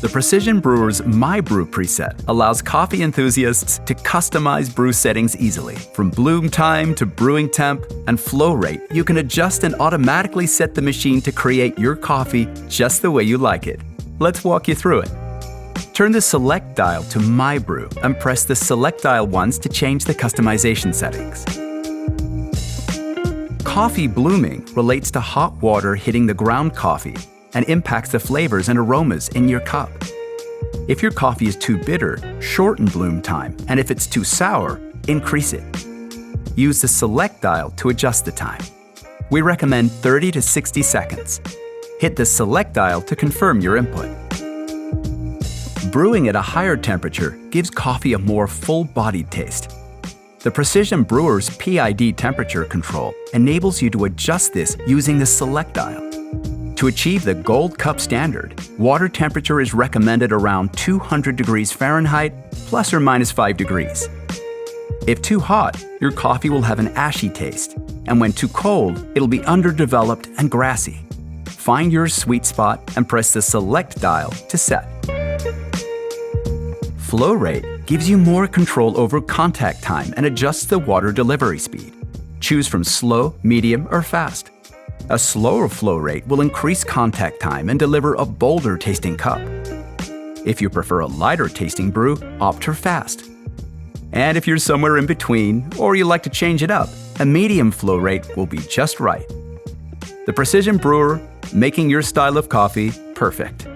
The Precision Brewer's My Brew preset allows coffee enthusiasts to customize brew settings easily. From bloom time to brewing temp and flow rate, you can adjust and automatically set the machine to create your coffee just the way you like it. Let's walk you through it. Turn the Select dial to My Brew and press the Select dial once to change the customization settings. Coffee blooming relates to hot water hitting the ground coffee and impacts the flavors and aromas in your cup. If your coffee is too bitter, shorten bloom time, and if it's too sour, increase it. Use the Select dial to adjust the time. We recommend 30 to 60 seconds. Hit the Select dial to confirm your input. Brewing at a higher temperature gives coffee a more full-bodied taste. The Precision Brewer's PID temperature control enables you to adjust this using the Select dial. To achieve the Gold Cup standard, water temperature is recommended around 200 degrees Fahrenheit, plus or minus 5 degrees. If too hot, your coffee will have an ashy taste, and when too cold, it'll be underdeveloped and grassy. Find your sweet spot and press the Select dial to set. Flow rate gives you more control over contact time and adjusts the water delivery speed. Choose from slow, medium, or fast. A slower flow rate will increase contact time and deliver a bolder tasting cup. If you prefer a lighter tasting brew, opt for fast. And if you're somewhere in between, or you like to change it up, a medium flow rate will be just right. The Precision Brewer, making your style of coffee perfect.